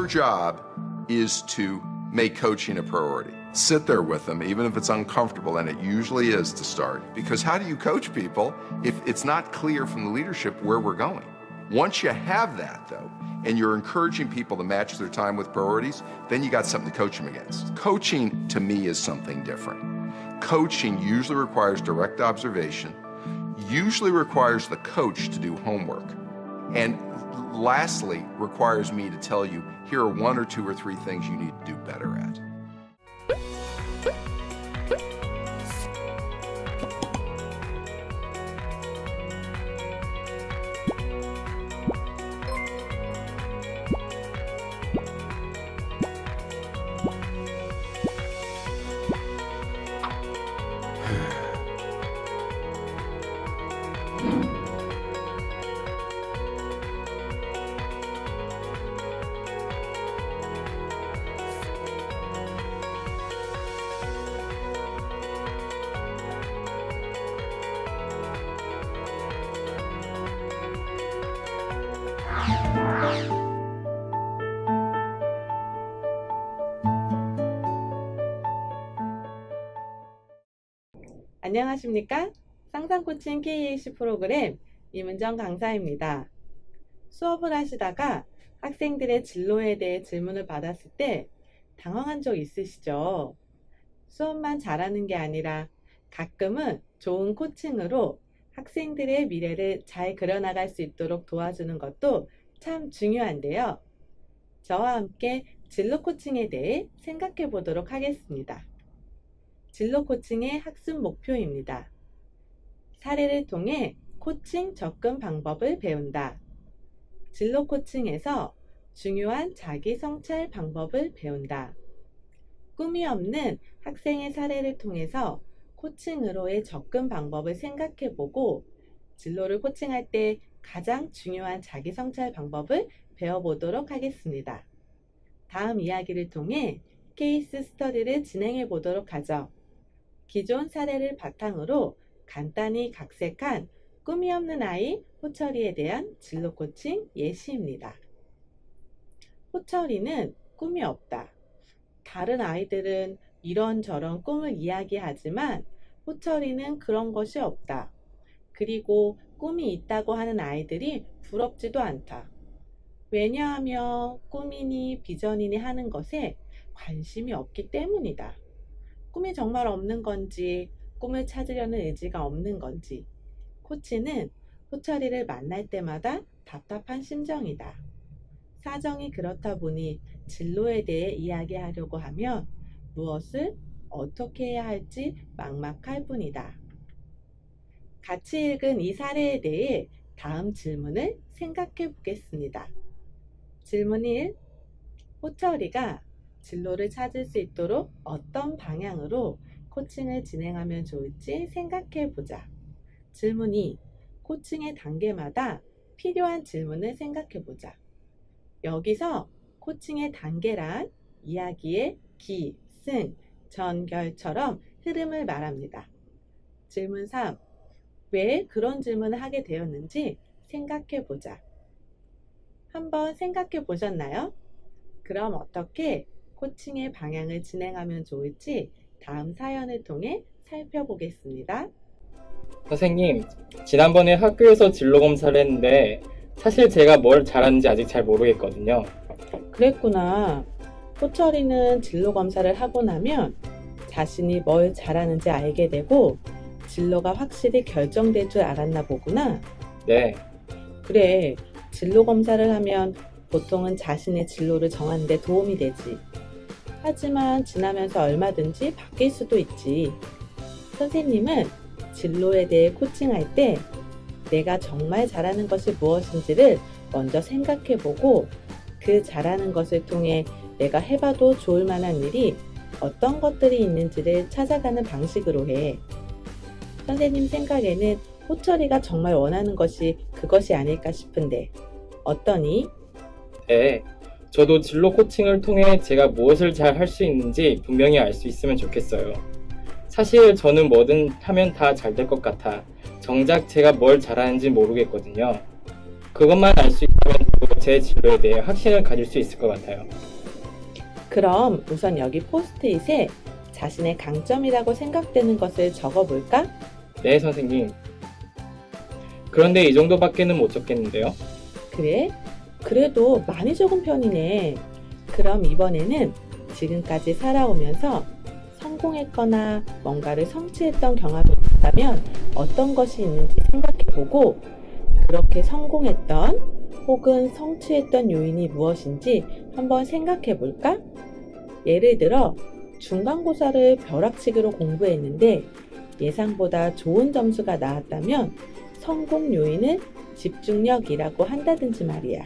Your job is to make coaching a priority. Sit there with them, even if it's uncomfortable, and it usually is to start. Because how do you coach people if it's not clear from the leadership where we're going? Once you have that, though, and you're encouraging people to match their time with priorities, then you got something to coach them against. Coaching, to me, is something different. Coaching usually requires direct observation, usually requires the coach to do homework, and lastly, requires me to tell you, here are 1 or 2 or 3 things you need to do better at. 안녕하십니까? 상상코칭 KAC 프로그램 이문정 강사입니다. 수업을 하시다가 학생들의 진로에 대해 질문을 받았을 때 당황한 적 있으시죠? 수업만 잘하는 게 아니라 가끔은 좋은 코칭으로 학생들의 미래를 잘 그려나갈 수 있도록 도와주는 것도 참 중요한데요. 저와 함께 진로 코칭에 대해 생각해 보도록 하겠습니다. 진로 코칭의 학습 목표입니다. 사례를 통해 코칭 접근 방법을 배운다. 진로 코칭에서 중요한 자기 성찰 방법을 배운다. 꿈이 없는 학생의 사례를 통해서 코칭으로의 접근 방법을 생각해보고 진로를 코칭할 때 가장 중요한 자기 성찰 방법을 배워보도록 하겠습니다. 다음 이야기를 통해 케이스 스터디를 진행해 보도록 하죠. 기존 사례를 바탕으로 간단히 각색한 꿈이 없는 아이 호철이에 대한 진로 코칭 예시입니다. 호철이는 꿈이 없다. 다른 아이들은 이런저런 꿈을 이야기하지만 호철이는 그런 것이 없다. 그리고 꿈이 있다고 하는 아이들이 부럽지도 않다. 왜냐하면 꿈이니 비전이니 하는 것에 관심이 없기 때문이다. 꿈이 정말 없는 건지, 꿈을 찾으려는 의지가 없는 건지, 코치는 호철이를 만날 때마다 답답한 심정이다. 사정이 그렇다 보니 진로에 대해 이야기하려고 하면 무엇을 어떻게 해야 할지 막막할 뿐이다. 같이 읽은 이 사례에 대해 다음 질문을 생각해 보겠습니다. 질문 1. 호철이가 진로를 찾을 수 있도록 어떤 방향으로 코칭을 진행하면 좋을지 생각해 보자. 질문 2. 코칭의 단계마다 필요한 질문을 생각해 보자. 여기서 코칭의 단계란 이야기의 기, 승, 전결처럼 흐름을 말합니다. 질문 3. 왜 그런 질문을 하게 되었는지 생각해 보자. 한번 생각해 보셨나요? 그럼 어떻게 코칭의 방향을 진행하면 좋을지 다음 사연을 통해 살펴보겠습니다. 선생님, 지난번에 학교에서 진로 검사를 했는데 사실 제가 뭘 잘하는지 아직 잘 모르겠거든요. 그랬구나. 호철이는 진로 검사를 하고 나면 자신이 뭘 잘하는지 알게 되고 진로가 확실히 결정될 줄 알았나 보구나. 네, 그래, 진로 검사를 하면 보통은 자신의 진로를 정하는 데 도움이 되지. 하지만 지나면서 얼마든지 바뀔 수도 있지. 선생님은 진로에 대해 코칭할 때 내가 정말 잘하는 것이 무엇인지를 먼저 생각해보고 그 잘하는 것을 통해 내가 해봐도 좋을 만한 일이 어떤 것들이 있는지를 찾아가는 방식으로 해. 선생님 생각에는 호철이가 정말 원하는 것이 그것이 아닐까 싶은데 어떠니? 네. 저도 진로 코칭을 통해 제가 무엇을 잘 할 수 있는지 분명히 알 수 있으면 좋겠어요. 사실 저는 뭐든 하면 다 잘 될 것 같아 정작 제가 뭘 잘하는지 모르겠거든요. 그것만 알 수 있다면 제 진로에 대해 확신을 가질 수 있을 것 같아요. 그럼 우선 여기 포스트잇에 자신의 강점이라고 생각되는 것을 적어볼까? 네, 선생님. 그런데 이 정도밖에는 못 적겠는데요. 그래? 그래도 많이 적은 편이네. 그럼 이번에는 지금까지 살아오면서 성공했거나 뭔가를 성취했던 경험이 있다면 어떤 것이 있는지 생각해보고 그렇게 성공했던 혹은 성취했던 요인이 무엇인지 한번 생각해볼까? 예를 들어 중간고사를 벼락치기로 공부했는데 예상보다 좋은 점수가 나왔다면 성공 요인은 집중력이라고 한다든지 말이야.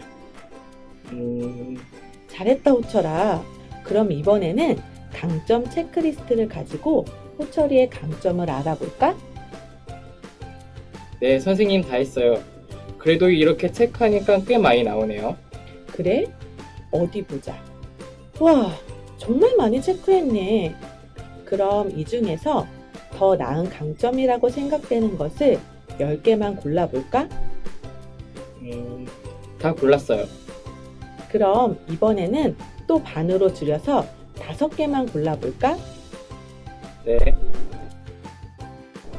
잘했다 호철아. 그럼 이번에는 강점 체크리스트를 가지고 호철이의 강점을 알아볼까? 네, 선생님 다 했어요. 그래도 이렇게 체크하니까 꽤 많이 나오네요. 그래? 어디 보자. 와, 정말 많이 체크했네. 그럼 이 중에서 더 나은 강점이라고 생각되는 것을 10개만 골라볼까? 다 골랐어요. 그럼 이번에는 또 반으로 줄여서 5개만 골라볼까? 네.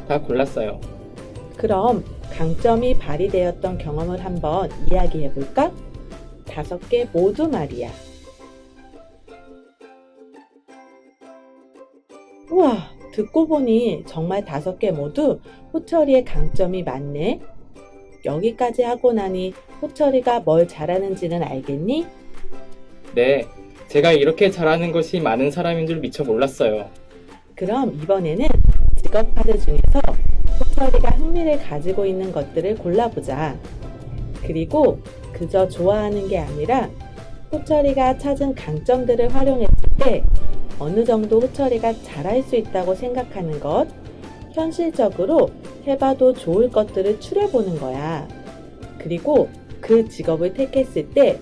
다 골랐어요. 그럼 강점이 발휘되었던 경험을 한번 이야기해볼까? 5개 모두 말이야. 우와, 듣고 보니 정말 5개 모두 호철이의 강점이 많네. 여기까지 하고 나니 호철이가 뭘 잘하는지는 알겠니? 네, 제가 이렇게 잘하는 것이 많은 사람인 줄 미처 몰랐어요. 그럼 이번에는 직업 카드 중에서 호철이가 흥미를 가지고 있는 것들을 골라보자. 그리고 그저 좋아하는 게 아니라 호철이가 찾은 강점들을 활용했을 때 어느 정도 호철이가 잘할 수 있다고 생각하는 것, 현실적으로 해봐도 좋을 것들을 추려보는 거야. 그리고 그 직업을 택했을 때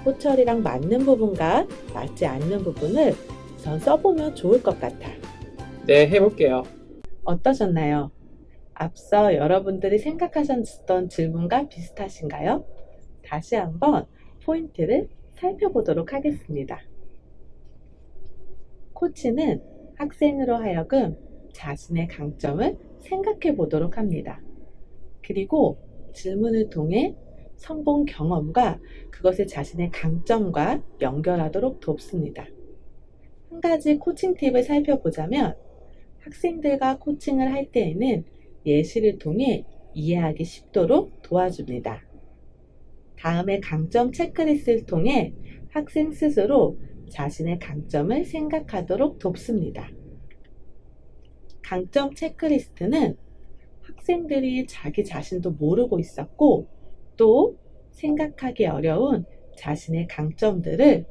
호철이랑 맞는 부분과 맞지 않는 부분을 우선 써보면 좋을 것 같아. 네, 해볼게요. 어떠셨나요? 앞서 여러분들이 생각하셨던 질문과 비슷하신가요? 다시 한번 포인트를 살펴보도록 하겠습니다. 코치는 학생으로 하여금 자신의 강점을 생각해 보도록 합니다. 그리고 질문을 통해 성공 경험과 그것을 자신의 강점과 연결하도록 돕습니다. 한 가지 코칭 팁을 살펴보자면 학생들과 코칭을 할 때에는 예시를 통해 이해하기 쉽도록 도와줍니다. 다음에 강점 체크리스트를 통해 학생 스스로 자신의 강점을 생각하도록 돕습니다. 강점 체크리스트는 학생들이 자기 자신도 모르고 있었고 또 생각하기 어려운 자신의 강점들을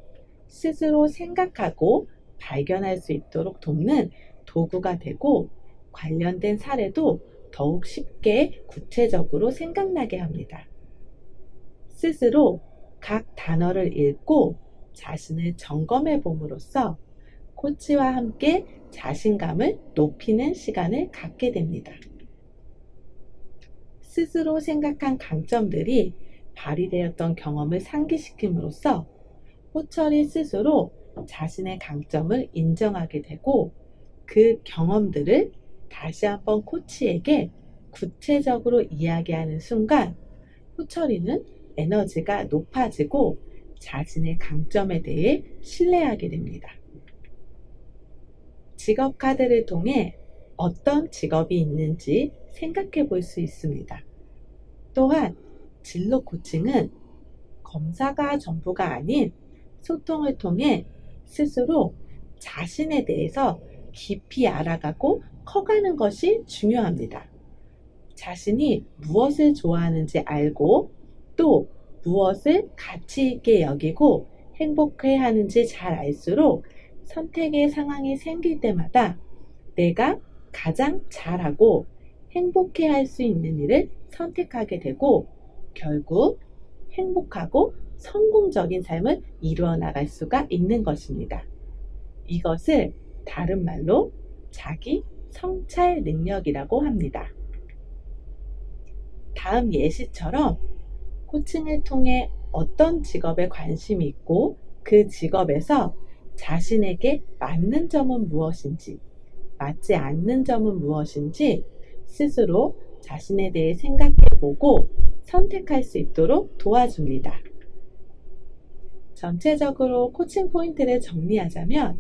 스스로 생각하고 발견할 수 있도록 돕는 도구가 되고 관련된 사례도 더욱 쉽게 구체적으로 생각나게 합니다. 스스로 각 단어를 읽고 자신을 점검해 봄으로써 코치와 함께 자신감을 높이는 시간을 갖게 됩니다. 스스로 생각한 강점들이 발휘되었던 경험을 상기시킴으로써 호철이 스스로 자신의 강점을 인정하게 되고 그 경험들을 다시 한번 코치에게 구체적으로 이야기하는 순간 호철이는 에너지가 높아지고 자신의 강점에 대해 신뢰하게 됩니다. 직업 카드를 통해 어떤 직업이 있는지 생각해 볼 수 있습니다. 또한 진로 코칭은 검사가 전부가 아닌 소통을 통해 스스로 자신에 대해서 깊이 알아가고 커가는 것이 중요합니다. 자신이 무엇을 좋아하는지 알고 또 무엇을 가치 있게 여기고 행복해 하는지 잘 알수록 선택의 상황이 생길 때마다 내가 가장 잘하고 행복해 할 수 있는 일을 선택하게 되고 결국 행복하고 성공적인 삶을 이루어 나갈 수가 있는 것입니다. 이것을 다른 말로 자기 성찰 능력이라고 합니다. 다음 예시처럼 코칭을 통해 어떤 직업에 관심이 있고 그 직업에서 자신에게 맞는 점은 무엇인지, 맞지 않는 점은 무엇인지 스스로 자신에 대해 생각해보고 선택할 수 있도록 도와줍니다. 전체적으로 코칭 포인트를 정리하자면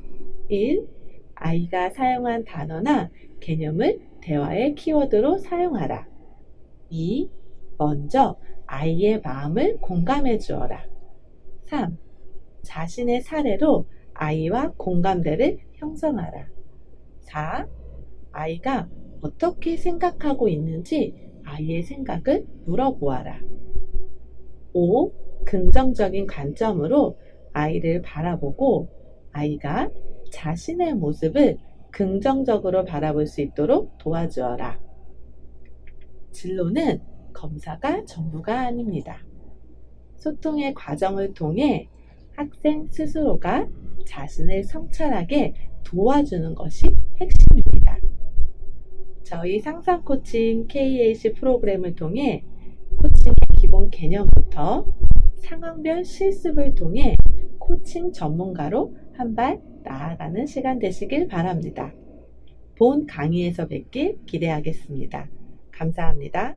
1. 아이가 사용한 단어나 개념을 대화의 키워드로 사용하라. 2. 먼저 아이의 마음을 공감해 주어라. 3. 자신의 사례로 아이와 공감대를 형성하라. 4. 아이가 어떻게 생각하고 있는지 아이의 생각을 물어보아라. 5. 긍정적인 관점으로 아이를 바라보고 아이가 자신의 모습을 긍정적으로 바라볼 수 있도록 도와주어라. 진로는 검사가 전부가 아닙니다. 소통의 과정을 통해 학생 스스로가 자신을 성찰하게 도와주는 것이 핵심입니다. 저희 상상 코칭 KAC 프로그램을 통해 코칭의 기본 개념부터 상황별 실습을 통해 코칭 전문가로 한 발 나아가는 시간 되시길 바랍니다. 본 강의에서 뵙길 기대하겠습니다. 감사합니다.